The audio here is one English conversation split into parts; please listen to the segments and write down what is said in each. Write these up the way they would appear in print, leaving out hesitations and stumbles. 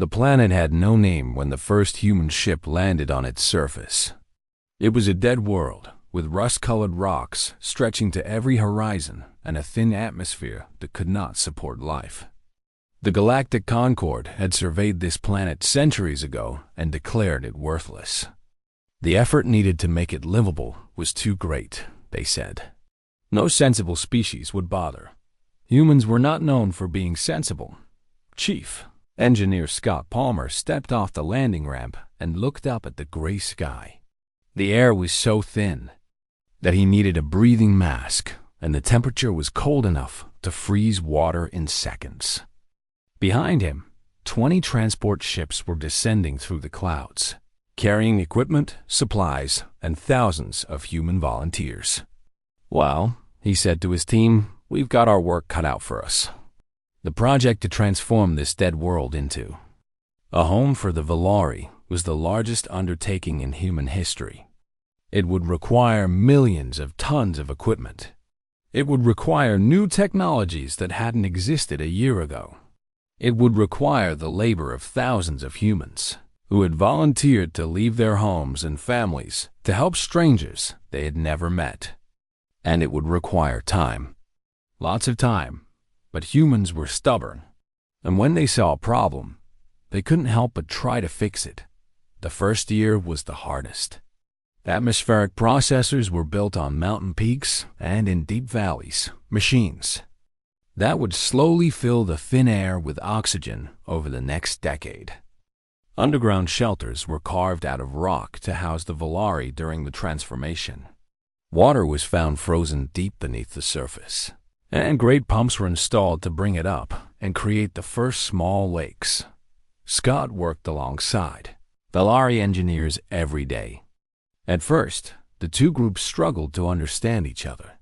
The planet had no name when the first human ship landed on its surface. It was a dead world, with rust-colored rocks stretching to every horizon and a thin atmosphere that could not support life. The Galactic Concord had surveyed this planet centuries ago and declared it worthless. The effort needed to make it livable was too great, they said. No sensible species would bother. Humans were not known for being sensible. Chief Engineer Scott Palmer stepped off the landing ramp and looked up at the gray sky. The air was so thin that he needed a breathing mask, and the temperature was cold enough to freeze water in seconds. Behind him, 20 transport ships were descending through the clouds, carrying equipment, supplies, and thousands of human volunteers. "Well," he said to his team, "we've got our work cut out for us." The project to transform this dead world into a home for the Valari was the largest undertaking in human history. It would require millions of tons of equipment. It would require new technologies that hadn't existed a year ago. It would require the labor of thousands of humans who had volunteered to leave their homes and families to help strangers they had never met. And it would require time. Lots of time. But humans were stubborn. And when they saw a problem, they couldn't help but try to fix it. The first year was the hardest. Atmospheric processors were built on mountain peaks and in deep valleys, machines that would slowly fill the thin air with oxygen over the next decade. Underground shelters were carved out of rock to house the Valari during the transformation. Water was found frozen deep beneath the surface, and great pumps were installed to bring it up and create the first small lakes. Scott worked alongside Valari engineers every day. At first, the two groups struggled to understand each other.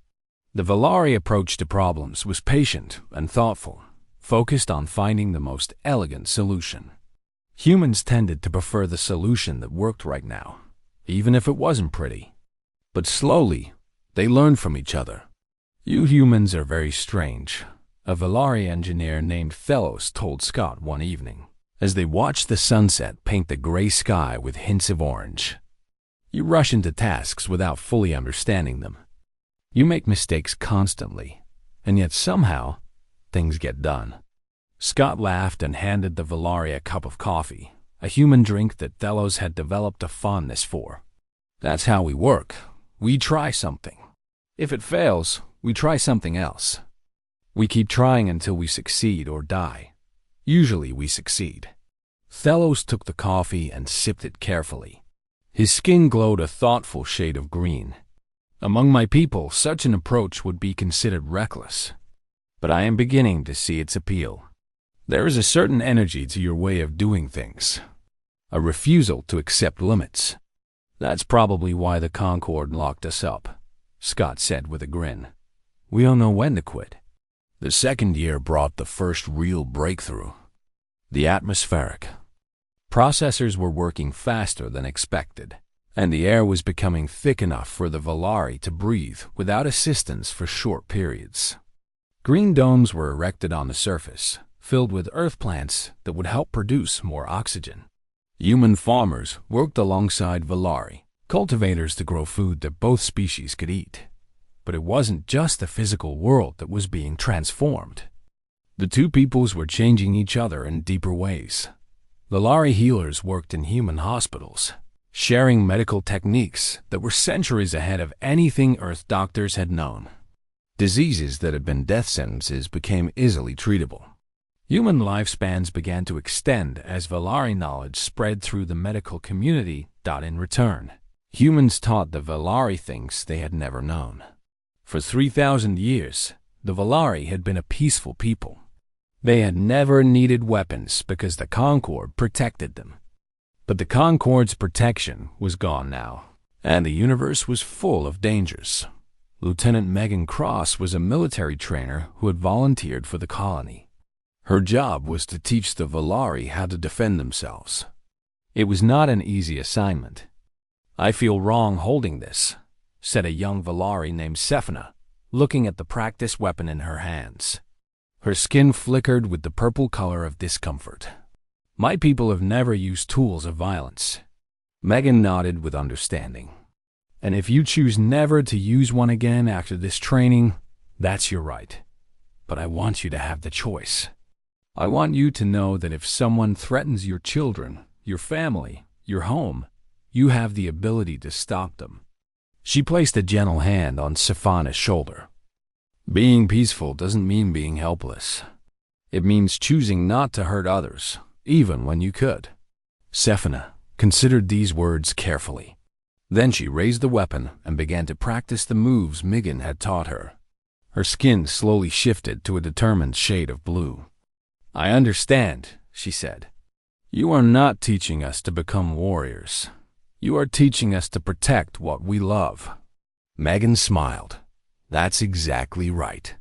The Valari approach to problems was patient and thoughtful, focused on finding the most elegant solution. Humans tended to prefer the solution that worked right now, even if it wasn't pretty. But slowly, they learned from each other. "You humans are very strange," a Valari engineer named Thelos told Scott one evening, as they watched the sunset paint the gray sky with hints of orange. "You rush into tasks without fully understanding them. You make mistakes constantly, and yet somehow, things get done." Scott laughed and handed the Valari a cup of coffee, a human drink that Thelos had developed a fondness for. "That's how we work. We try something. If it fails, we try something else. We keep trying until we succeed or die. Usually we succeed." Thelos took the coffee and sipped it carefully. His skin glowed a thoughtful shade of green. "Among my people, such an approach would be considered reckless. But I am beginning to see its appeal. There is a certain energy to your way of doing things, a refusal to accept limits. That's probably why the Concorde locked us up," Scott said with a grin. "We don't know when to quit." The second year brought the first real breakthrough. The atmospheric processors were working faster than expected, and the air was becoming thick enough for the Valari to breathe without assistance for short periods. Green domes were erected on the surface, filled with earth plants that would help produce more oxygen. Human farmers worked alongside Valari, cultivators to grow food that both species could eat. But it wasn't just the physical world that was being transformed. The two peoples were changing each other in deeper ways. Valari healers worked in human hospitals, sharing medical techniques that were centuries ahead of anything Earth doctors had known. Diseases that had been death sentences became easily treatable. Human lifespans began to extend as Valari knowledge spread through the medical community. In return, humans taught the Valari things they had never known. For 3,000 years, the Valari had been a peaceful people. They had never needed weapons because the Concorde protected them. But the Concorde's protection was gone now, and the universe was full of dangers. Lieutenant Megan Cross was a military trainer who had volunteered for the colony. Her job was to teach the Valari how to defend themselves. It was not an easy assignment. "I feel wrong holding this," said a young Valari named Sephina, looking at the practice weapon in her hands. Her skin flickered with the purple color of discomfort. My people have never used tools of violence. Megan nodded with understanding. And if you choose never to use one again after this training, that's your right. But I want you to have the choice. I want you to know that if someone threatens your children, your family, your home, you have the ability to stop them. She placed a gentle hand on Safana's shoulder. Being peaceful doesn't mean being helpless. It means choosing not to hurt others, even when you could. Safana considered these words carefully. Then she raised the weapon and began to practice the moves Megan had taught her. Her skin slowly shifted to a determined shade of blue. I understand, she said. You are not teaching us to become warriors. You are teaching us to protect what we love. Megan smiled. That's exactly right.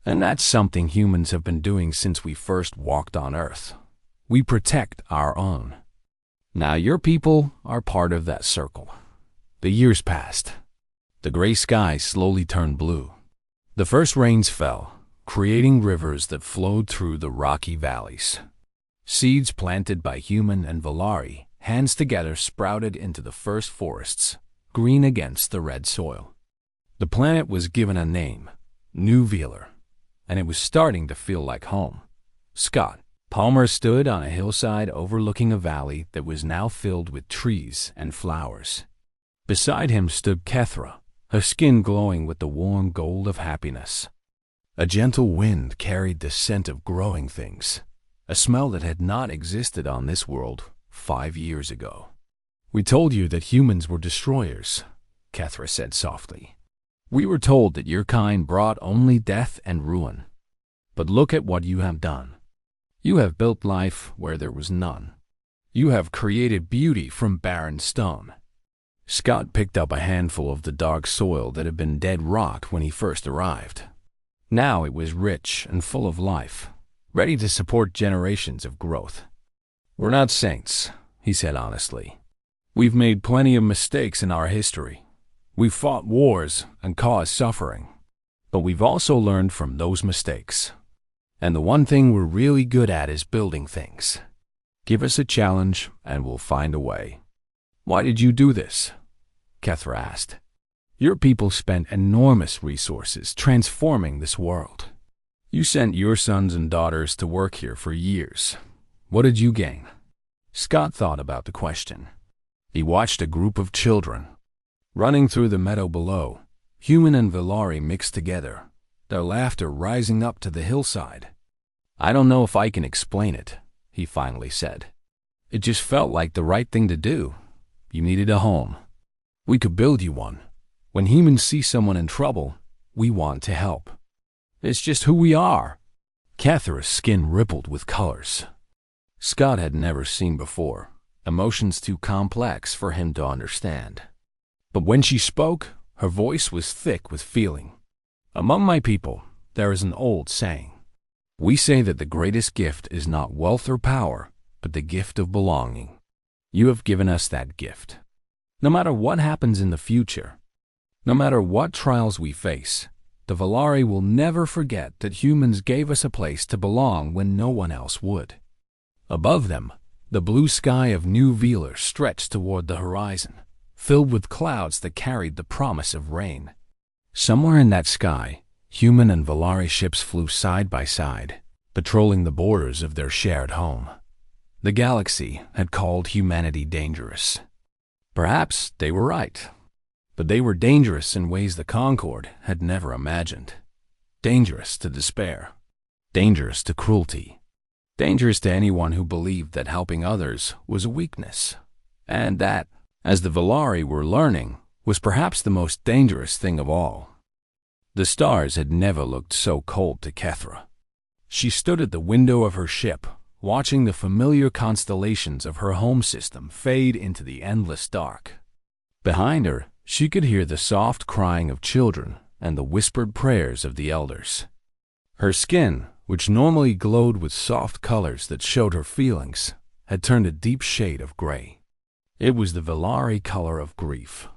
And that's something humans have been doing since we first walked on Earth. We protect our own. Now your people are part of that circle. The years passed. The gray sky slowly turned blue. The first rains fell, creating rivers that flowed through the rocky valleys. Seeds planted by human and Valari, hands together, sprouted into the first forests, green against the red soil. The planet was given a name, New Velar, and it was starting to feel like home. Scott Palmer stood on a hillside overlooking a valley that was now filled with trees and flowers. Beside him stood Kethra, her skin glowing with the warm gold of happiness. A gentle wind carried the scent of growing things, a smell that had not existed on this world 5 years ago. We told you that humans were destroyers, Kethra said softly. We were told that your kind brought only death and ruin. But look at what you have done. You have built life where there was none. You have created beauty from barren stone. Scott picked up a handful of the dark soil that had been dead rock when he first arrived. Now it was rich and full of life, ready to support generations of growth. We're not saints, he said honestly. We've made plenty of mistakes in our history. We've fought wars and caused suffering. But we've also learned from those mistakes. And the one thing we're really good at is building things. Give us a challenge and we'll find a way. Why did you do this? Kethra asked. Your people spent enormous resources transforming this world. You sent your sons and daughters to work here for years. What did you gain? Scott thought about the question. He watched a group of children running through the meadow below, human and Valari mixed together, their laughter rising up to the hillside. I don't know if I can explain it, he finally said. It just felt like the right thing to do. You needed a home. We could build you one. When humans see someone in trouble, we want to help. It's just who we are. Catherine's skin rippled with colors. Scott had never seen before, emotions too complex for him to understand. But when she spoke, her voice was thick with feeling. Among my people, there is an old saying. We say that the greatest gift is not wealth or power, but the gift of belonging. You have given us that gift. No matter what happens in the future, no matter what trials we face, the Valari will never forget that humans gave us a place to belong when no one else would. Above them, the blue sky of New Velar stretched toward the horizon, filled with clouds that carried the promise of rain. Somewhere in that sky, human and Valari ships flew side by side, patrolling the borders of their shared home. The galaxy had called humanity dangerous. Perhaps they were right, but they were dangerous in ways the Concord had never imagined. Dangerous to despair, dangerous to cruelty, dangerous to anyone who believed that helping others was a weakness, and that, as the Valari were learning, was perhaps the most dangerous thing of all. The stars had never looked so cold to Kethra. She stood at the window of her ship, watching the familiar constellations of her home system fade into the endless dark. Behind her, she could hear the soft crying of children and the whispered prayers of the elders. Her skin, which normally glowed with soft colors that showed her feelings, had turned a deep shade of gray. It was the Valari color of grief.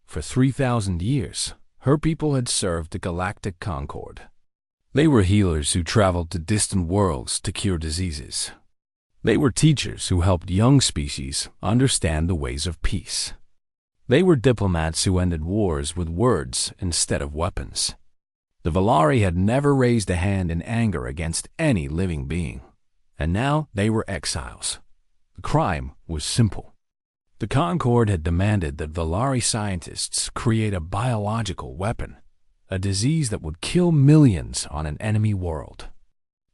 For 3,000 years, her people had served the Galactic Concord. They were healers who traveled to distant worlds to cure diseases. They were teachers who helped young species understand the ways of peace. They were diplomats who ended wars with words instead of weapons. The Valari had never raised a hand in anger against any living being, and now they were exiles. The crime was simple. The Concord had demanded that Valari scientists create a biological weapon, a disease that would kill millions on an enemy world.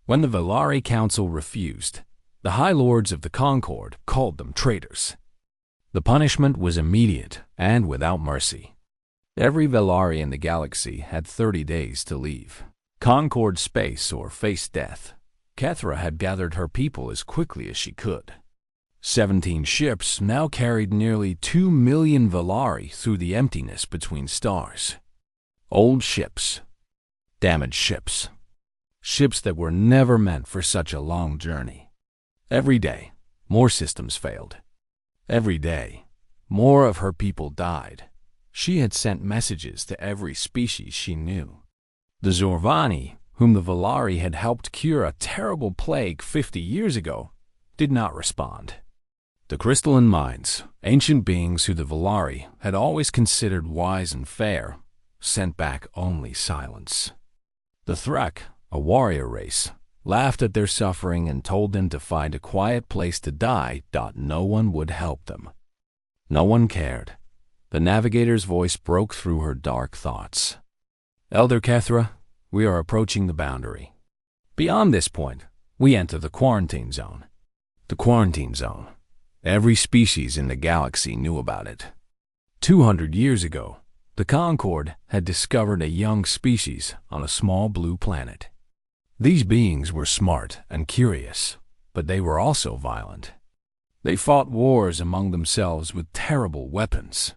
When the Valari Council refused, the High Lords of the Concord called them traitors. The punishment was immediate and without mercy. Every Valari in the galaxy had 30 days to leave Concord space or face death. Kethra had gathered her people as quickly as she could. 17 ships now carried nearly 2 million Valari through the emptiness between stars. Old ships, damaged ships, ships that were never meant for such a long journey. Every day, more systems failed. Every day, more of her people died. She had sent messages to every species she knew. The Zorvani, whom the Valari had helped cure a terrible plague 50 years ago, did not respond. The crystalline minds, ancient beings who the Valari had always considered wise and fair, sent back only silence. The Threk, a warrior race, laughed at their suffering and told them to find a quiet place to die. No one would help them. No one cared. The navigator's voice broke through her dark thoughts. Elder Kethra, we are approaching the boundary. Beyond this point, we enter the quarantine zone. The quarantine zone. Every species in the galaxy knew about it. 200 years ago, the Concord had discovered a young species on a small blue planet. These beings were smart and curious, but they were also violent. They fought wars among themselves with terrible weapons.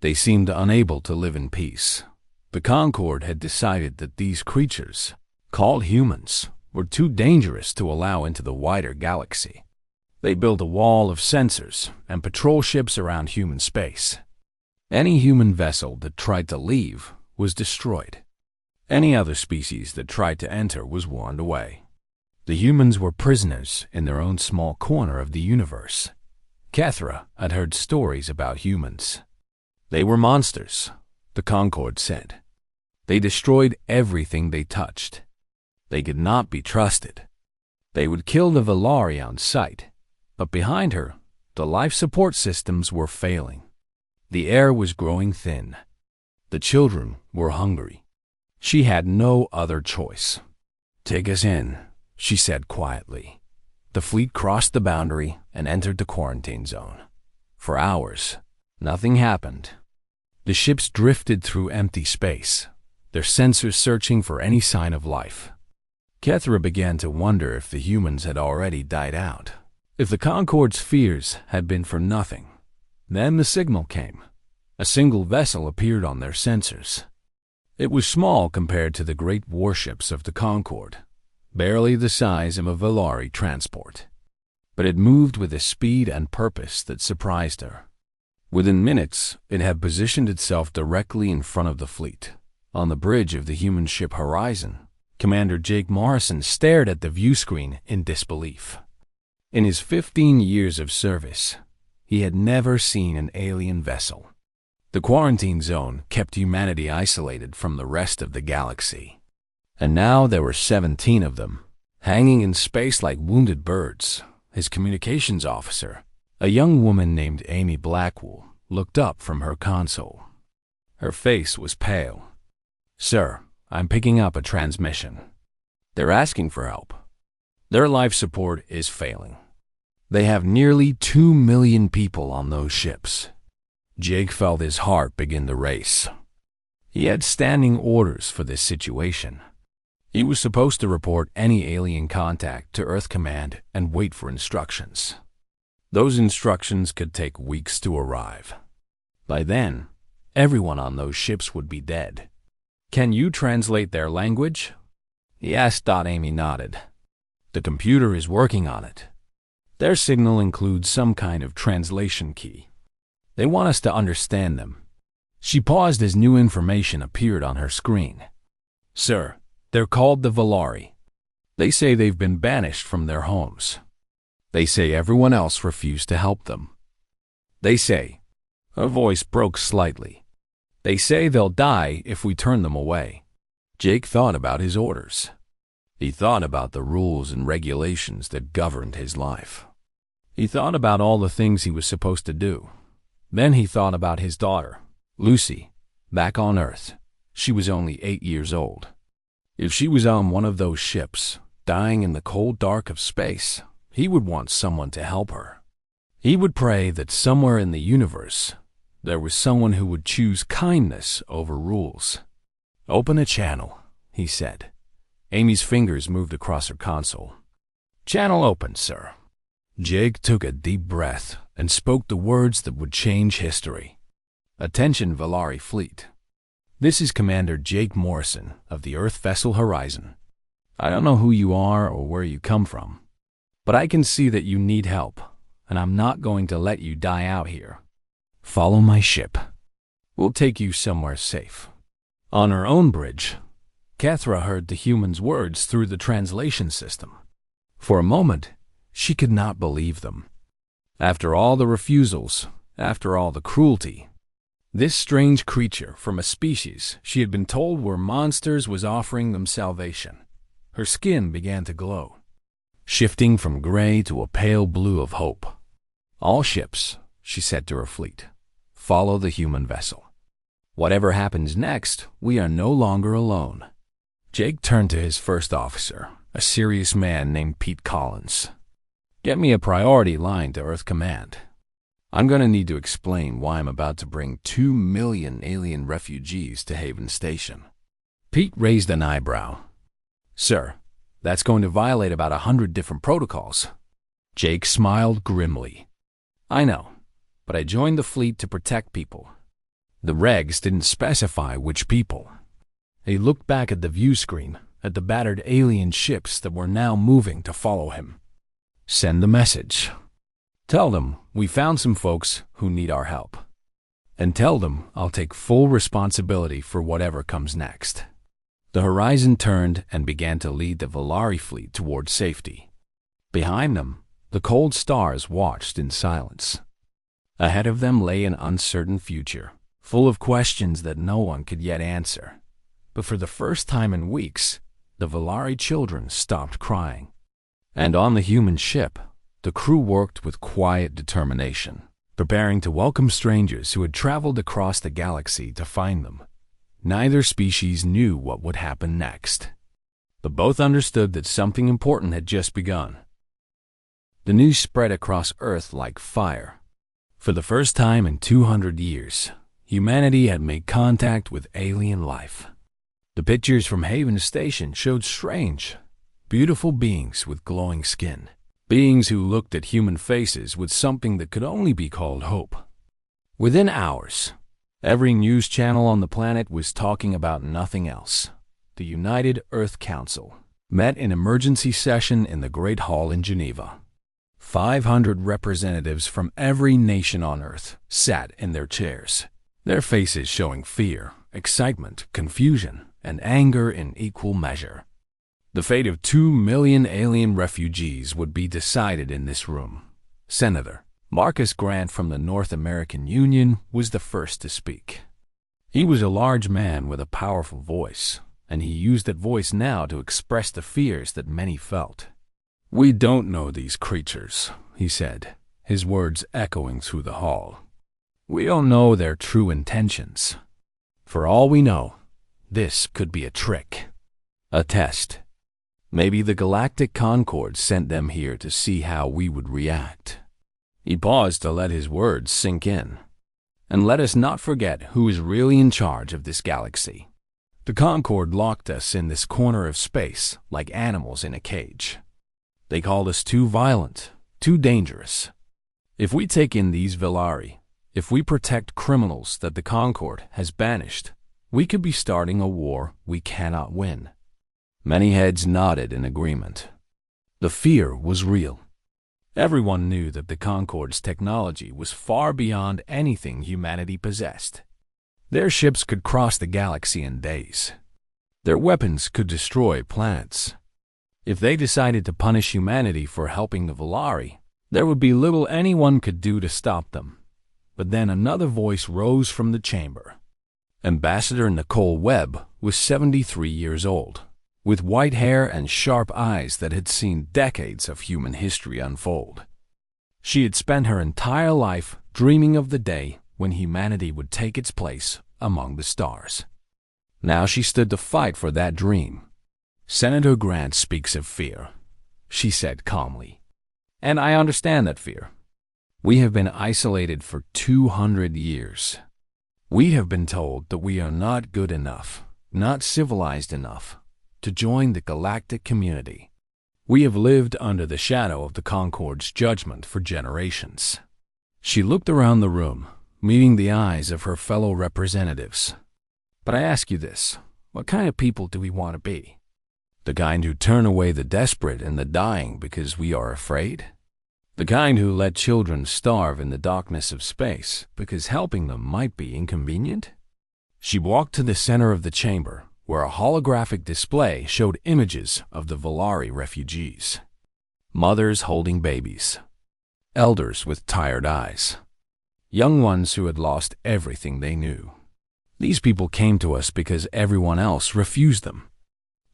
They seemed unable to live in peace. The Concord had decided that these creatures, called humans, were too dangerous to allow into the wider galaxy. They built a wall of sensors and patrol ships around human space. Any human vessel that tried to leave was destroyed. Any other species that tried to enter was warned away. The humans were prisoners in their own small corner of the universe. Kethra had heard stories about humans. They were monsters, the Concord said. They destroyed everything they touched. They could not be trusted. They would kill the Valari on sight. But behind her, the life support systems were failing. The air was growing thin. The children were hungry. She had no other choice. "Take us in," she said quietly. The fleet crossed the boundary and entered the quarantine zone. For hours, nothing happened. The ships drifted through empty space, their sensors searching for any sign of life. Kethra began to wonder if the humans had already died out. If the Concord's fears had been for nothing, then the signal came. A single vessel appeared on their sensors. It was small compared to the great warships of the Concord, barely the size of a Valari transport. But it moved with a speed and purpose that surprised her. Within minutes, it had positioned itself directly in front of the fleet. On the bridge of the human ship Horizon, Commander Jake Morrison stared at the view screen in disbelief. In his 15 years of service, he had never seen an alien vessel. The quarantine zone kept humanity isolated from the rest of the galaxy. And now there were 17 of them, hanging in space like wounded birds. His communications officer, a young woman named Amy Blackwell, looked up from her console. Her face was pale. "Sir, I'm picking up a transmission. They're asking for help. Their life support is failing. They have nearly 2 million people on those ships." Jake felt his heart begin to race. He had standing orders for this situation. He was supposed to report any alien contact to Earth Command and wait for instructions. Those instructions could take weeks to arrive. By then, everyone on those ships would be dead. "Can you translate their language?" "Yes." Amy nodded. "The computer is working on it. Their signal includes some kind of translation key. They want us to understand them." She paused as new information appeared on her screen. "Sir, they're called the Valari. They say they've been banished from their homes. They say everyone else refused to help them. They say, her voice broke slightly. They say they'll die if we turn them away. Jake thought about his orders. He thought about the rules and regulations that governed his life. He thought about all the things he was supposed to do. Then he thought about his daughter, Lucy, back on Earth. She was only 8 years old. If she was on one of those ships, dying in the cold dark of space, he would want someone to help her. He would pray that somewhere in the universe, there was someone who would choose kindness over rules. "Open a channel," he said. Amy's fingers moved across her console. "Channel open, sir." Jake took a deep breath and spoke the words that would change history. "Attention, Valari Fleet. This is Commander Jake Morrison of the Earth vessel Horizon. I don't know who you are or where you come from, but I can see that you need help, and I'm not going to let you die out here. Follow my ship. We'll take you somewhere safe." On her own bridge, Kethra heard the human's words through the translation system. For a moment, she could not believe them. After all the refusals, after all the cruelty, this strange creature from a species she had been told were monsters was offering them salvation. Her skin began to glow, shifting from gray to a pale blue of hope. "All ships," she said to her fleet, "follow the human vessel. Whatever happens next, we are no longer alone." Jake turned to his first officer, a serious man named Pete Collins. "Get me a priority line to Earth Command. I'm going to need to explain why I'm about to bring 2 million alien refugees to Haven Station." Pete raised an eyebrow. "Sir, that's going to violate about 100 different protocols." Jake smiled grimly. "I know, but I joined the fleet to protect people. The regs didn't specify which people." He looked back at the view screen, at the battered alien ships that were now moving to follow him. "Send the message. Tell them we found some folks who need our help. And tell them I'll take full responsibility for whatever comes next." The Horizon turned and began to lead the Valari fleet toward safety. Behind them, the cold stars watched in silence. Ahead of them lay an uncertain future, full of questions that no one could yet answer. But for the first time in weeks, the Valari children stopped crying. And on the human ship, the crew worked with quiet determination, preparing to welcome strangers who had traveled across the galaxy to find them. Neither species knew what would happen next, but both understood that something important had just begun. The news spread across Earth like fire. For the first time in 200 years, humanity had made contact with alien life. The pictures from Haven Station showed strange, beautiful beings with glowing skin. Beings who looked at human faces with something that could only be called hope. Within hours, every news channel on the planet was talking about nothing else. The United Earth Council met in emergency session in the Great Hall in Geneva. 500 representatives from every nation on Earth sat in their chairs, their faces showing fear, excitement, confusion, and anger in equal measure. The fate of 2 million alien refugees would be decided in this room. Senator Marcus Grant from the North American Union was the first to speak. He was a large man with a powerful voice, and he used that voice now to express the fears that many felt. "We don't know these creatures," he said, his words echoing through the hall. "We don't know their true intentions. For all we know, this could be a trick, a test. Maybe the Galactic Concord sent them here to see how we would react." He paused to let his words sink in. "And let us not forget who is really in charge of this galaxy. The Concord locked us in this corner of space like animals in a cage. They called us too violent, too dangerous. If we take in these Valari, if we protect criminals that the Concord has banished, we could be starting a war we cannot win." Many heads nodded in agreement. The fear was real. Everyone knew that the Concord's technology was far beyond anything humanity possessed. Their ships could cross the galaxy in days. Their weapons could destroy planets. If they decided to punish humanity for helping the Valari, There would be little anyone could do to stop them. But then another voice rose from the chamber. Ambassador Nicole Webb was 73 years old, with white hair and sharp eyes that had seen decades of human history unfold. She had spent her entire life dreaming of the day when humanity would take its place among the stars. Now she stood to fight for that dream. Senator Grant speaks of fear, she said calmly. And I understand that fear. We have been isolated for 200 years. We have been told that we are not good enough, not civilized enough, to join the galactic community. We have lived under the shadow of the Concord's judgment for generations. She looked around the room, meeting the eyes of her fellow representatives. But I ask you this, what kind of people do we want to be? The kind who turn away the desperate and the dying because we are afraid? The kind who let children starve in the darkness of space because helping them might be inconvenient? She walked to the center of the chamber, where a holographic display showed images of the Volari refugees. Mothers holding babies. Elders with tired eyes. Young ones who had lost everything they knew. These people came to us because everyone else refused them.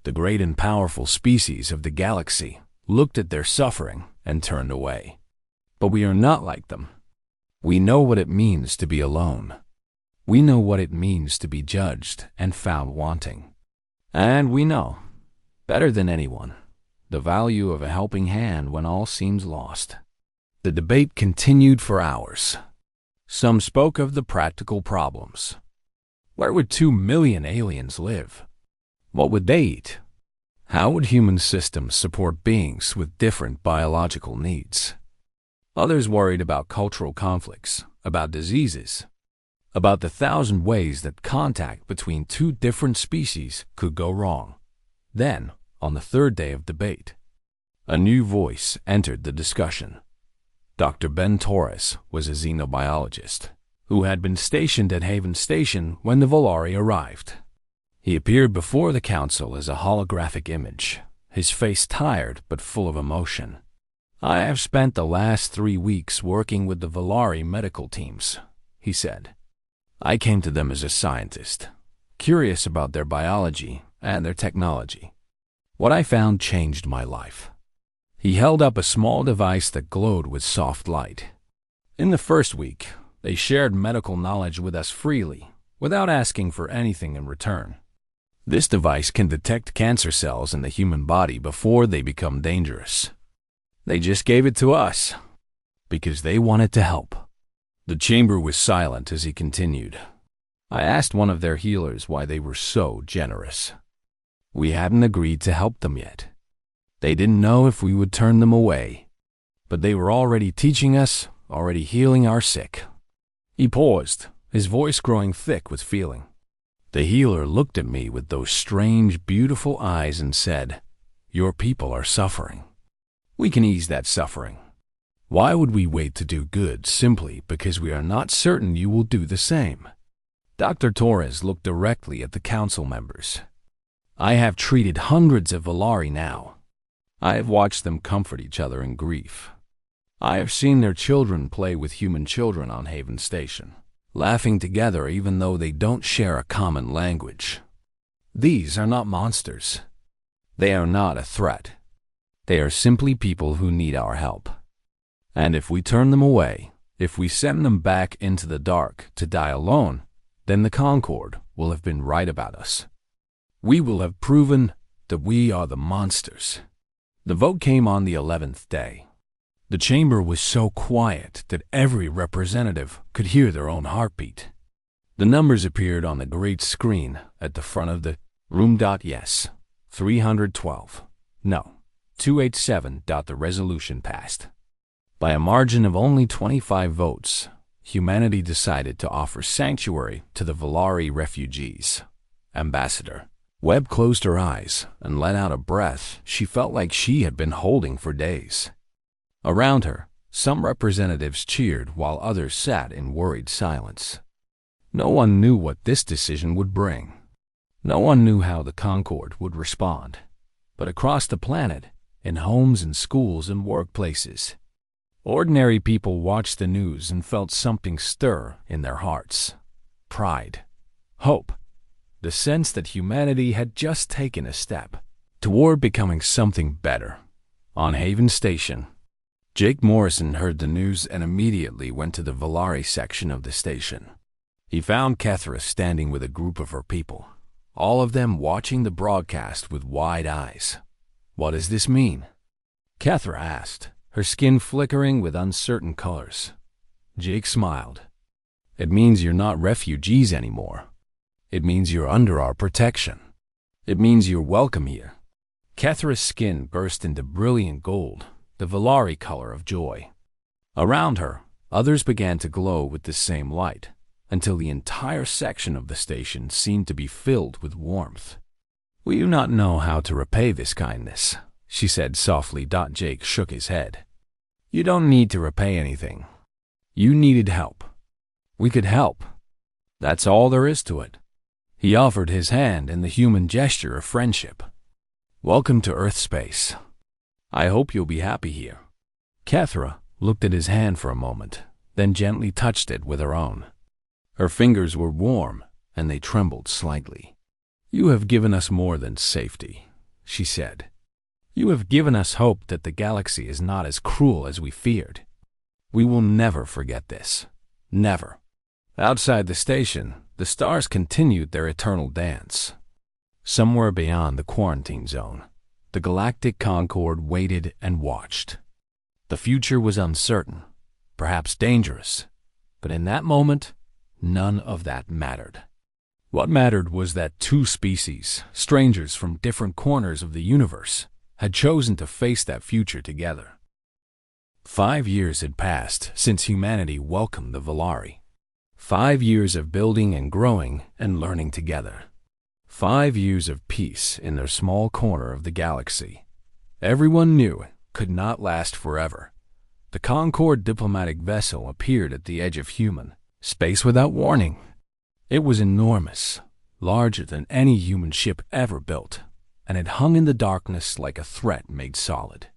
The great and powerful species of the galaxy looked at their suffering and turned away. But we are not like them. We know what it means to be alone. We know what it means to be judged and found wanting. And we know, better than anyone, the value of a helping hand when all seems lost. The debate continued for hours. Some spoke of the practical problems. Where would 2 million aliens live? What would they eat? How would human systems support beings with different biological needs? Others worried about cultural conflicts, about diseases, about the 1,000 ways that contact between two different species could go wrong. Then, on the third day of debate, a new voice entered the discussion. Dr. Ben Torres was a xenobiologist who had been stationed at Haven Station when the Volari arrived. He appeared before the council as a holographic image, his face tired but full of emotion. I have spent the last 3 weeks working with the Volari medical teams, he said. I came to them as a scientist, curious about their biology and their technology. What I found changed my life. He held up a small device that glowed with soft light. In the first week, they shared medical knowledge with us freely, without asking for anything in return. This device can detect cancer cells in the human body before they become dangerous. They just gave it to us, because they wanted to help. The chamber was silent as he continued. I asked one of their healers why they were so generous. We hadn't agreed to help them yet. They didn't know if we would turn them away, but they were already teaching us, already healing our sick. He paused, his voice growing thick with feeling. The healer looked at me with those strange, beautiful eyes and said, "Your people are suffering. We can ease that suffering. Why would we wait to do good simply because we are not certain you will do the same?" Dr. Torres looked directly at the council members. I have treated hundreds of Volari now. I have watched them comfort each other in grief. I have seen their children play with human children on Haven Station, laughing together even though they don't share a common language. These are not monsters. They are not a threat. They are simply people who need our help. And if we turn them away, if we send them back into the dark to die alone, then the Concord will have been right about us. We will have proven that we are the monsters. The vote came on the 11th day. The chamber was so quiet that every representative could hear their own heartbeat. The numbers appeared on the great screen at the front of the room. Yes, 312. No, 287. The resolution passed. By a margin of only 25 votes, humanity decided to offer sanctuary to the Volari refugees. Ambassador Webb closed her eyes and let out a breath she felt like she had been holding for days. Around her, some representatives cheered while others sat in worried silence. No one knew what this decision would bring. No one knew how the Concord would respond. But across the planet, in homes and schools and workplaces, Ordinary people watched the news and felt something stir in their hearts. Pride, hope, the sense that humanity had just taken a step toward becoming something better. On Haven Station, Jake Morrison heard the news and immediately went to the Volari section of the station. He found Kethra standing with a group of her people, all of them watching the broadcast with wide eyes. "What does this mean?" Kethra asked, her skin flickering with uncertain colors. Jake smiled. "It means you're not refugees anymore. It means you're under our protection. It means you're welcome here." Kethra's skin burst into brilliant gold, the Volari color of joy. Around her, others began to glow with the same light, until the entire section of the station seemed to be filled with warmth. "We do not know how to repay this kindness," she said softly. Jake shook his head. "You don't need to repay anything. You needed help. We could help. That's all there is to it." He offered his hand in the human gesture of friendship. "Welcome to Earth space. I hope you'll be happy here." Kethra looked at his hand for a moment, then gently touched it with her own. Her fingers were warm, and they trembled slightly. "You have given us more than safety," she said. "You have given us hope that the galaxy is not as cruel as we feared. We will never forget this. Never." Outside the station, the stars continued their eternal dance. Somewhere beyond the quarantine zone, the Galactic Concorde waited and watched. The future was uncertain, perhaps dangerous, but in that moment, none of that mattered. What mattered was that two species, strangers from different corners of the universe, had chosen to face that future together. 5 years had passed since humanity welcomed the Volari. 5 years of building and growing and learning together. 5 years of peace in their small corner of the galaxy. Everyone knew it could not last forever. The Concorde diplomatic vessel appeared at the edge of human space without warning. It was enormous, larger than any human ship ever built, and it hung in the darkness like a threat made solid.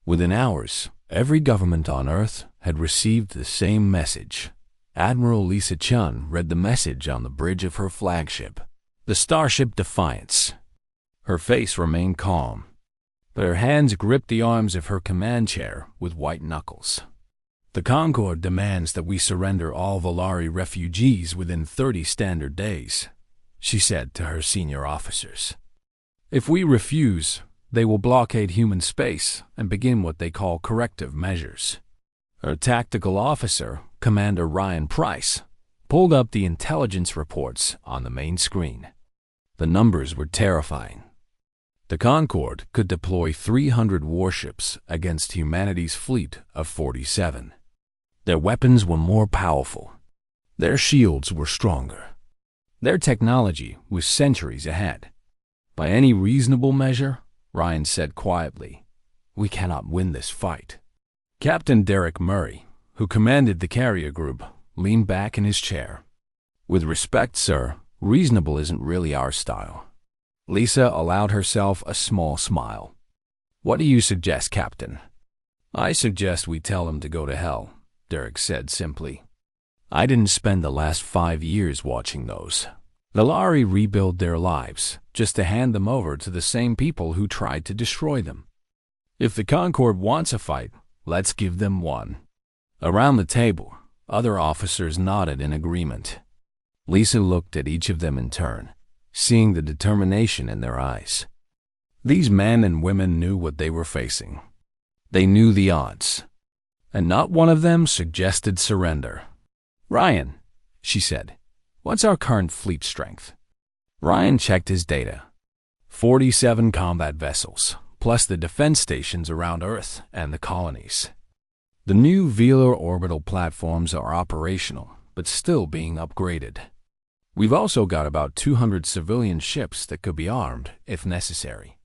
Within hours, every government on Earth had received the same message. Admiral Lisa Chun read the message on the bridge of her flagship, the Starship Defiance. Her face remained calm, but her hands gripped the arms of her command chair with white knuckles. "The Concorde demands that we surrender all Volari refugees within 30 standard days," she said to her senior officers. "If we refuse, they will blockade human space and begin what they call corrective measures." Her tactical officer, Commander Ryan Price, pulled up the intelligence reports on the main screen. The numbers were terrifying. The Concorde could deploy 300 warships against humanity's fleet of 47. Their weapons were more powerful. Their shields were stronger. Their technology was centuries ahead. "By any reasonable measure," Ryan said quietly, "we cannot win this fight." Captain Derek Murray, who commanded the carrier group, leaned back in his chair. "With respect, sir, reasonable isn't really our style." Lisa allowed herself a small smile. "What do you suggest, Captain?" "I suggest we tell him to go to hell," Derek said simply. "I didn't spend the last 5 years watching those. Volari rebuild their lives just to hand them over to the same people who tried to destroy them. If the Concorde wants a fight, let's give them one." Around the table, other officers nodded in agreement. Lisa looked at each of them in turn, seeing the determination in their eyes. These men and women knew what they were facing. They knew the odds, and not one of them suggested surrender. "Ryan," she said, "what's our current fleet strength?" Ryan checked his data. 47 combat vessels, plus the defense stations around Earth and the colonies. The new Velar orbital platforms are operational, but still being upgraded. We've also got about 200 civilian ships that could be armed if necessary.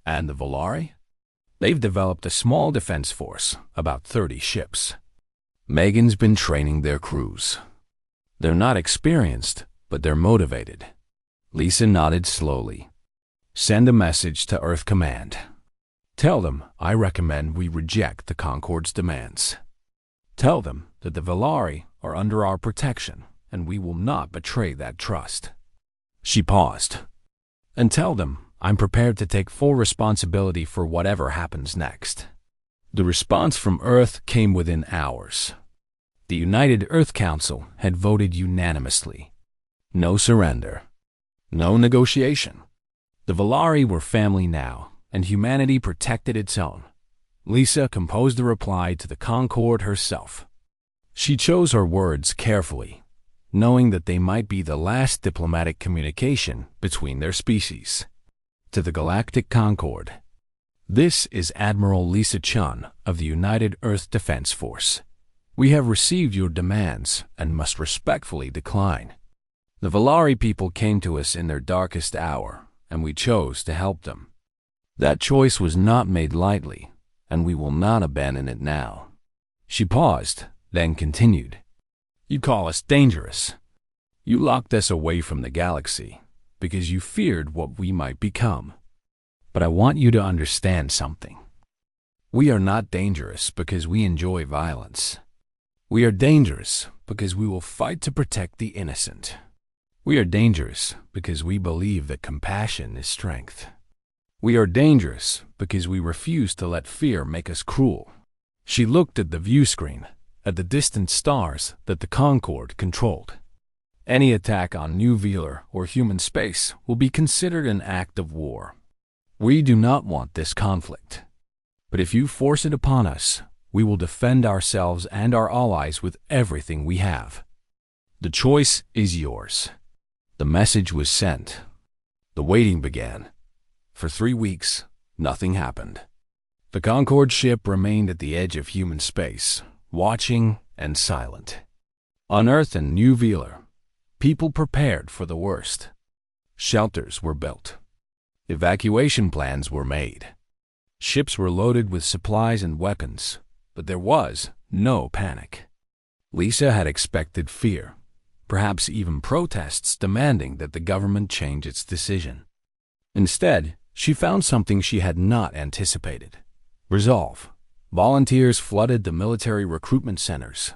And the Volari? They've developed a small defense force, about 30 ships. Megan's been training their crews. They're not experienced, but they're motivated. Lisa nodded slowly. "Send a message to Earth Command. Tell them I recommend we reject the Concorde's demands." Tell them that the Valari are under our protection, and we will not betray that trust." She paused. "And tell them I'm prepared to take full responsibility for whatever happens next." The response from Earth came within hours. The United Earth Council had voted unanimously. No surrender. No negotiation. The Valari were family now, and humanity protected its own. Lisa composed a reply to the Concorde herself. She chose her words carefully, knowing that they might be the last diplomatic communication between their species. To the Galactic Concorde. This is Admiral Lisa Chun of the United Earth Defense Force. We have received your demands and must respectfully decline. The Valari people came to us in their darkest hour, and we chose to help them. That choice was not made lightly, and we will not abandon it now." She paused, then continued. "You call us dangerous. You locked us away from the galaxy because you feared what we might become. But I want you to understand something. We are not dangerous because we enjoy violence. We are dangerous because we will fight to protect the innocent. We are dangerous because we believe that compassion is strength. We are dangerous because we refuse to let fear make us cruel." She looked at the view screen, at the distant stars that the Concorde controlled. Any attack on New Velar or human space will be considered an act of war. We do not want this conflict. But if you force it upon us, we will defend ourselves and our allies with everything we have. The choice is yours. The message was sent. The waiting began. For 3 weeks, nothing happened. The Concorde ship remained at the edge of human space, watching and silent. On Earth and New Velar, people prepared for the worst. Shelters were built. Evacuation plans were made. Ships were loaded with supplies and weapons, but there was no panic. Lisa had expected fear, perhaps even protests demanding that the government change its decision. Instead, she found something she had not anticipated: resolve. Volunteers flooded the military recruitment centers.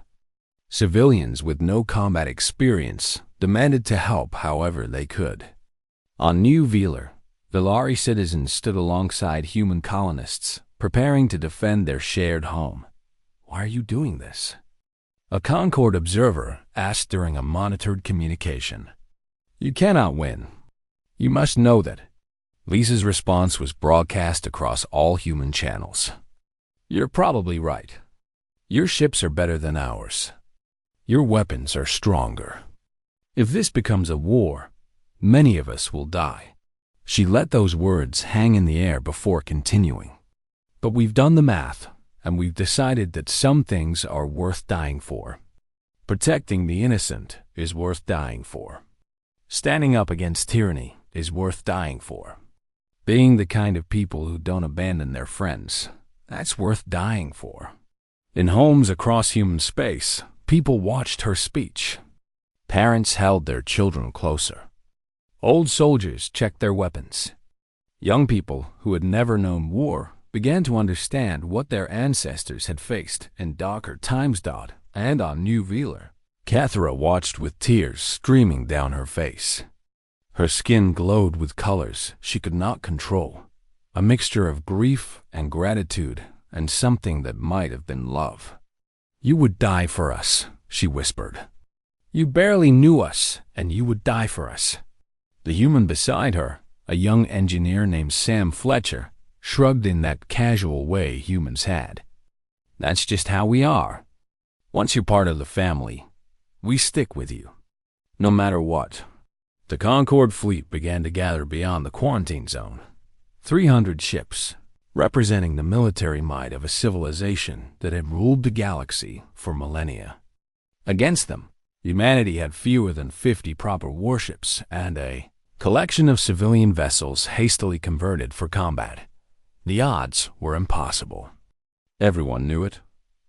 Civilians with no combat experience demanded to help however they could. On New Velar, Valari citizens stood alongside human colonists, preparing to defend their shared home. "Why are you doing this?" a Concorde observer asked during a monitored communication. "You cannot win. You must know that." Lisa's response was broadcast across all human channels. "You're probably right. Your ships are better than ours. Your weapons are stronger. If this becomes a war, many of us will die." She let those words hang in the air before continuing. "But we've done the math, and we've decided that some things are worth dying for. Protecting the innocent is worth dying for. Standing up against tyranny is worth dying for. Being the kind of people who don't abandon their friends, that's worth dying for." In homes across human space, people watched her speech. Parents held their children closer. Old soldiers checked their weapons. Young people who had never known war began to understand what their ancestors had faced in darker times. And on New Velar, Cathara watched with tears streaming down her face. Her skin glowed with colors she could not control, a mixture of grief and gratitude and something that might have been love. "You would die for us," she whispered. "You barely knew us, and you would die for us." The human beside her, a young engineer named Sam Fletcher, shrugged in that casual way humans had. "That's just how we are. Once you're part of the family, we stick with you, no matter what." The Concorde fleet began to gather beyond the quarantine zone. 300 ships, representing the military might of a civilization that had ruled the galaxy for millennia. Against them, humanity had fewer than 50 proper warships and a collection of civilian vessels hastily converted for combat. The odds were impossible. Everyone knew it,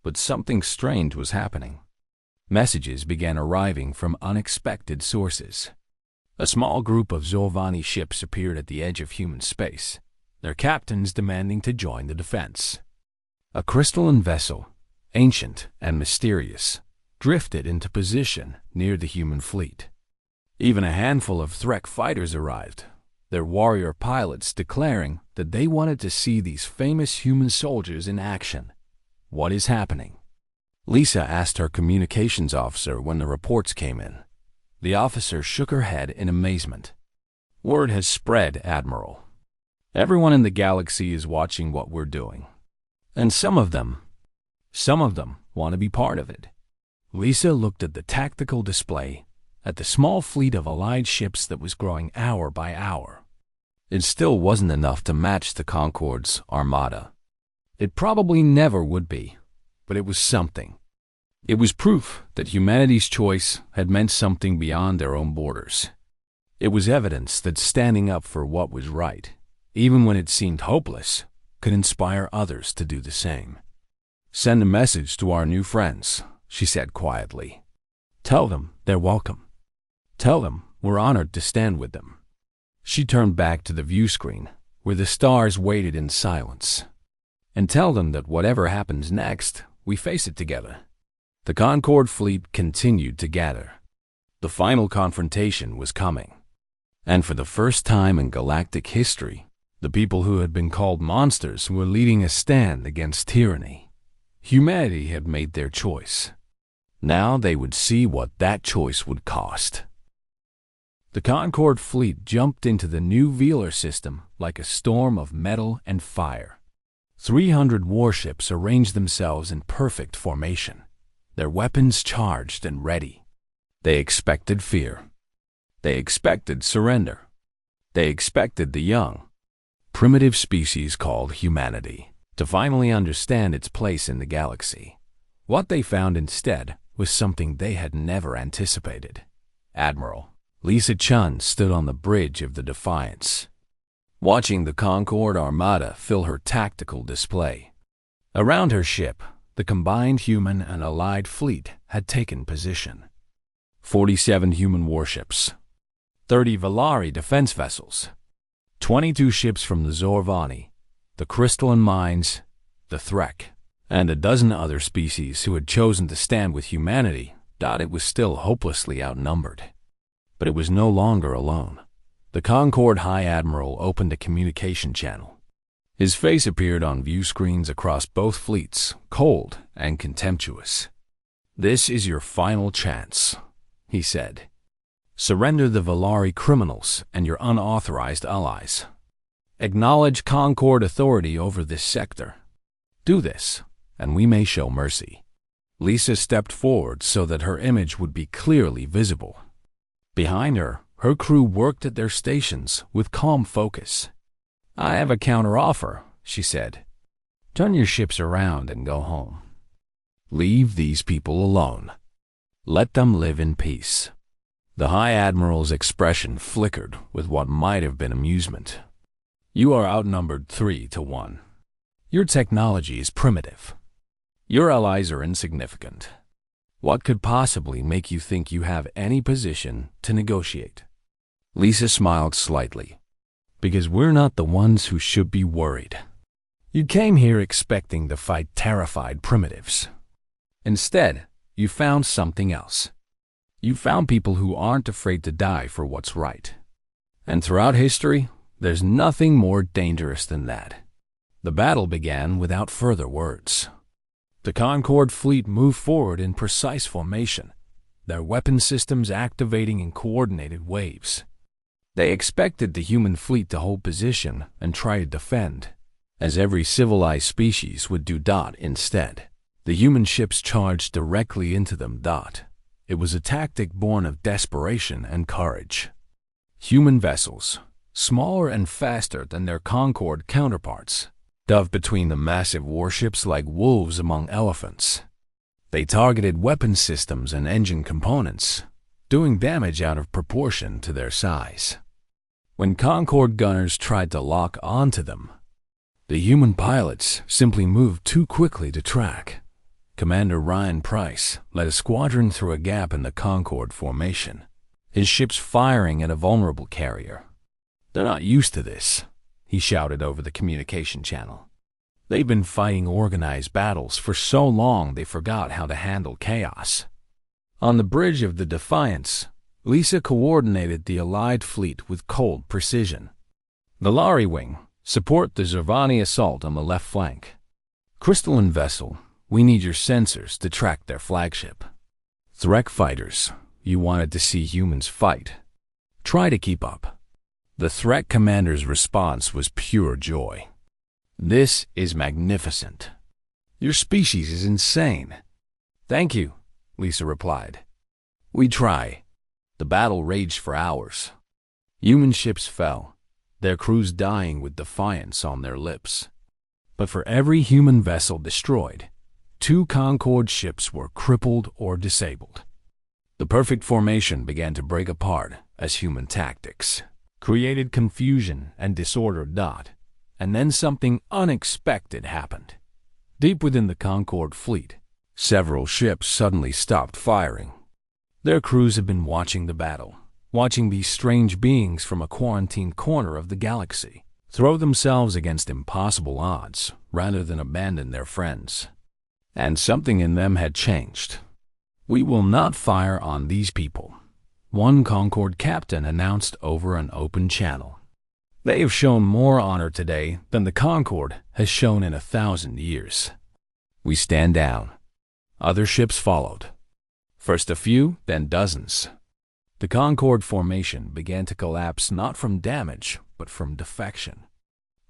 but something strange was happening. Messages began arriving from unexpected sources. A small group of Zolvani ships appeared at the edge of human space, their captains demanding to join the defense. A crystalline vessel, ancient and mysterious, drifted into position near the human fleet. Even a handful of Threk fighters arrived, their warrior pilots declaring that they wanted to see these famous human soldiers in action. "What is happening?" Lisa asked her communications officer when the reports came in. The officer shook her head in amazement. "Word has spread, Admiral. Everyone in the galaxy is watching what we're doing. And some of them want to be part of it." Lisa looked at the tactical display, at the small fleet of allied ships that was growing hour by hour. It still wasn't enough to match the Concorde's armada. It probably never would be, but it was something. It was proof that humanity's choice had meant something beyond their own borders. It was evidence that standing up for what was right, even when it seemed hopeless, could inspire others to do the same. "Send a message to our new friends," she said quietly. "Tell them they're welcome. Tell them we're honored to stand with them." She turned back to the view screen, where the stars waited in silence. "And tell them that whatever happens next, we face it together." The Concorde fleet continued to gather. The final confrontation was coming. And for the first time in galactic history, the people who had been called monsters were leading a stand against tyranny. Humanity had made their choice. Now they would see what that choice would cost. The Concorde fleet jumped into the new Velar system like a storm of metal and fire. 300 warships arranged themselves in perfect formation, their weapons charged and ready. They expected fear. They expected surrender. They expected the young, primitive species called humanity to finally understand its place in the galaxy. What they found instead was something they had never anticipated. Admiral Lisa Chun stood on the bridge of the Defiance, watching the Concorde armada fill her tactical display. Around her ship, the combined human and allied fleet had taken position. 47 human warships, 30 Valari defense vessels, 22 ships from the Zorvani, the crystalline mines, the Threk, and a dozen other species who had chosen to stand with humanity thought it was still hopelessly outnumbered. But it was no longer alone. The Concorde High Admiral opened a communication channel. His face appeared on view screens across both fleets, cold and contemptuous. "This is your final chance," he said. "Surrender the Valari criminals and your unauthorized allies. Acknowledge Concorde authority over this sector. Do this, and we may show mercy." Lisa stepped forward so that her image would be clearly visible. Behind her, her crew worked at their stations with calm focus. "I have a counteroffer," she said. "Turn your ships around and go home. Leave these people alone. Let them live in peace." The High Admiral's expression flickered with what might have been amusement. "You are outnumbered 3-1. Your technology is primitive. Your allies are insignificant. What could possibly make you think you have any position to negotiate?" Lisa smiled slightly. "Because we're not the ones who should be worried. You came here expecting to fight terrified primitives. Instead, you found something else. You found people who aren't afraid to die for what's right. And throughout history, there's nothing more dangerous than that." The battle began without further words. The Concorde fleet moved forward in precise formation, their weapon systems activating in coordinated waves. They expected the human fleet to hold position and try to defend, as every civilized species would do. Instead, the human ships charged directly into them. It was a tactic born of desperation and courage. Human vessels, smaller and faster than their Concorde counterparts, dove between the massive warships like wolves among elephants. They targeted weapon systems and engine components, doing damage out of proportion to their size. When Concorde gunners tried to lock onto them, the human pilots simply moved too quickly to track. Commander Ryan Price led a squadron through a gap in the Concorde formation, his ships firing at a vulnerable carrier. "They're not used to this," he shouted over the communication channel. They've been fighting organized battles for so long they forgot how to handle chaos. On the bridge of the Defiance, Lisa coordinated the Allied fleet with cold precision. The Lari Wing, support the Zervani assault on the left flank. Crystalline Vessel, we need your sensors to track their flagship. Threk Fighters, you wanted to see humans fight. Try to keep up. The Threk commander's response was pure joy. This is magnificent. Your species is insane. Thank you, Lisa replied. We try. The battle raged for hours. Human ships fell, their crews dying with defiance on their lips. But for every human vessel destroyed, 2 Concorde ships were crippled or disabled. The perfect formation began to break apart as human tactics created confusion and disorder. And then something unexpected happened. Deep within the Concorde fleet, several ships suddenly stopped firing. Their crews had been watching the battle, watching these strange beings from a quarantined corner of the galaxy throw themselves against impossible odds rather than abandon their friends. And something in them had changed. We will not fire on these people, one Concorde captain announced over an open channel. They have shown more honor today than the Concorde has shown in 1,000 years. We stand down. Other ships followed. First a few, then dozens. The Concorde formation began to collapse not from damage, but from defection.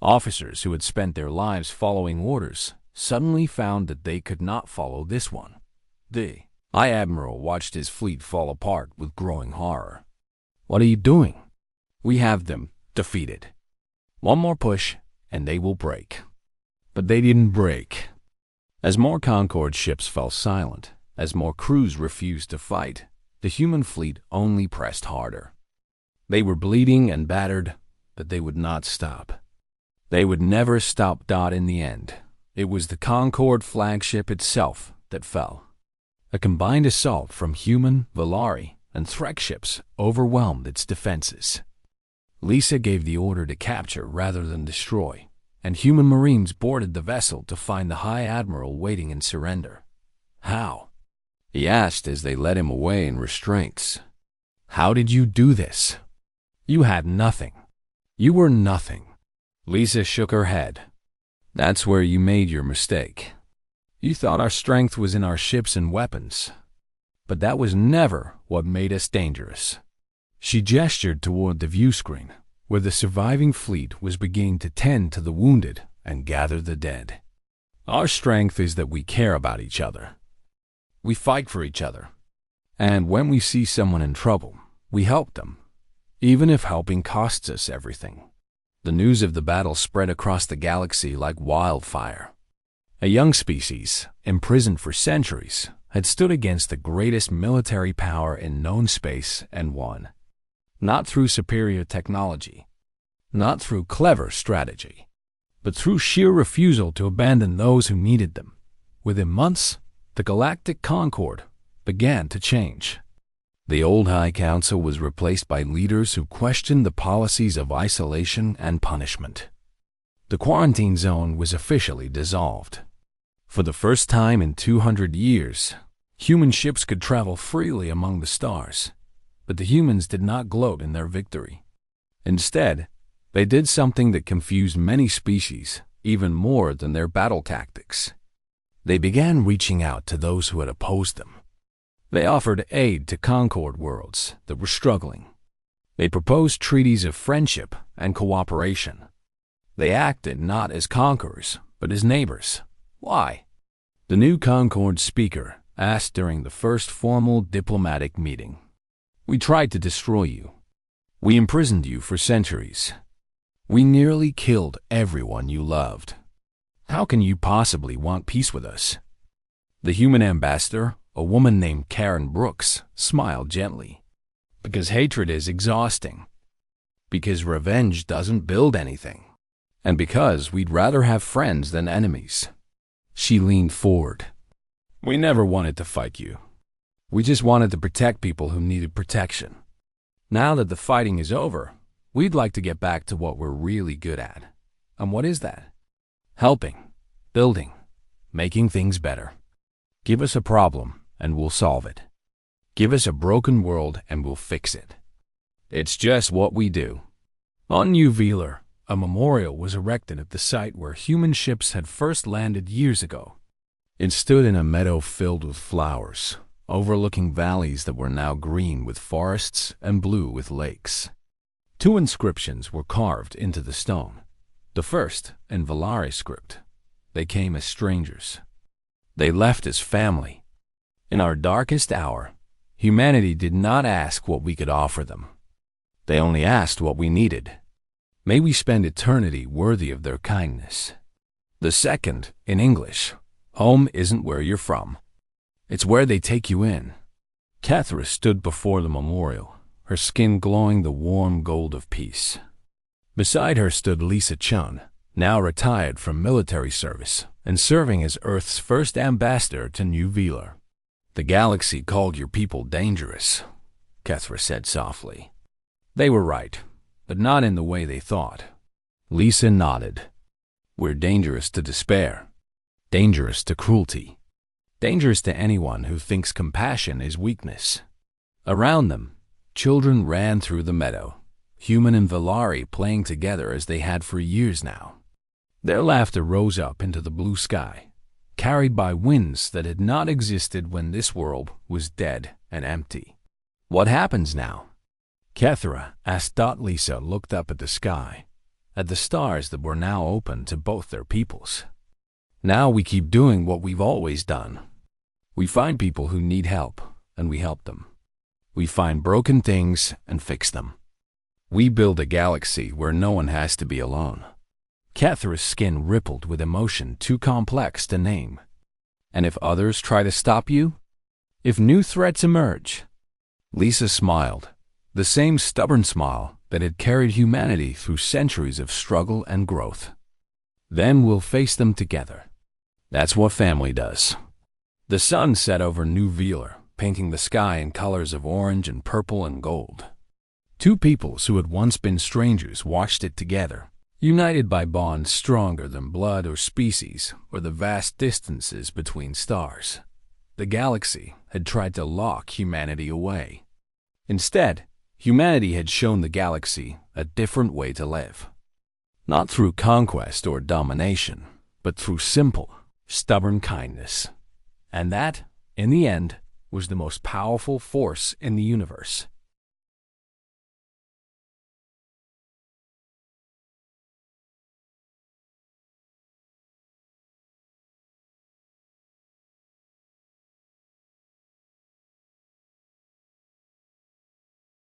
Officers who had spent their lives following orders suddenly found that they could not follow this one. The High Admiral watched his fleet fall apart with growing horror. What are you doing? We have them defeated. One more push, and they will break. But they didn't break. As more Concorde ships fell silent, as more crews refused to fight, the human fleet only pressed harder. They were bleeding and battered, but they would not stop. They would never stop. In the end, it was the Concorde flagship itself that fell. A combined assault from human, Valari, and Threk ships overwhelmed its defenses. Lisa gave the order to capture rather than destroy, and human Marines boarded the vessel to find the High Admiral waiting in surrender. How? He asked as they led him away in restraints. How did you do this? You had nothing. You were nothing. Lisa shook her head. That's where you made your mistake. You thought our strength was in our ships and weapons. But that was never what made us dangerous. She gestured toward the view screen, where the surviving fleet was beginning to tend to the wounded and gather the dead. Our strength is that we care about each other. We fight for each other. And when we see someone in trouble, we help them, even if helping costs us everything. The news of the battle spread across the galaxy like wildfire. A young species, imprisoned for centuries, had stood against the greatest military power in known space and won. Not through superior technology, not through clever strategy, but through sheer refusal to abandon those who needed them. Within months, the Galactic Concorde began to change. The old High Council was replaced by leaders who questioned the policies of isolation and punishment. The quarantine zone was officially dissolved. For the first time in 200 years, human ships could travel freely among the stars, but the humans did not gloat in their victory. Instead, they did something that confused many species even more than their battle tactics. They began reaching out to those who had opposed them. They offered aid to Concorde worlds that were struggling. They proposed treaties of friendship and cooperation. They acted not as conquerors, but as neighbors. Why? The new Concorde speaker asked during the first formal diplomatic meeting. We tried to destroy you. We imprisoned you for centuries. We nearly killed everyone you loved. How can you possibly want peace with us? The human ambassador, a woman named Karen Brooks, smiled gently. Because hatred is exhausting. Because revenge doesn't build anything. And because we'd rather have friends than enemies. She leaned forward. We never wanted to fight you. We just wanted to protect people who needed protection. Now that the fighting is over, we'd like to get back to what we're really good at. And what is that? Helping. building, making things better. Give us a problem, and we'll solve it. Give us a broken world, and we'll fix it. It's just what we do. On New Velar, a memorial was erected at the site where human ships had first landed years ago. It stood in a meadow filled with flowers, overlooking valleys that were now green with forests and blue with lakes. 2 inscriptions were carved into the stone. The first, in Valari script, they came as strangers. They left as family. In our darkest hour, humanity did not ask what we could offer them. They only asked what we needed. May we spend eternity worthy of their kindness. The second, in English, home isn't where you're from. It's where they take you in. Cathra stood before the memorial, her skin glowing the warm gold of peace. Beside her stood Lisa Chun, now retired from military service and serving as Earth's first ambassador to New Velar. The galaxy called your people dangerous, Cathra said softly. They were right, but not in the way they thought. Lisa nodded. We're dangerous to despair, dangerous to cruelty, dangerous to anyone who thinks compassion is weakness. Around them, children ran through the meadow, human and Valari playing together as they had for years now. Their laughter rose up into the blue sky, carried by winds that had not existed when this world was dead and empty. What happens now? Cathra asked. Lisa looked up at the sky, at the stars that were now open to both their peoples. Now we keep doing what we've always done. We find people who need help, and we help them. We find broken things and fix them. We build a galaxy where no one has to be alone. Cathra's skin rippled with emotion too complex to name. And if others try to stop you? If new threats emerge? Lisa smiled, the same stubborn smile that had carried humanity through centuries of struggle and growth. Then we'll face them together. That's what family does. The sun set over New Velar, painting the sky in colors of orange and purple and gold. 2 peoples who had once been strangers watched it together, united by bonds stronger than blood or species or the vast distances between stars. The galaxy had tried to lock humanity away. Instead, humanity had shown the galaxy a different way to live. Not through conquest or domination, but through simple, stubborn kindness. And that, in the end, was the most powerful force in the universe.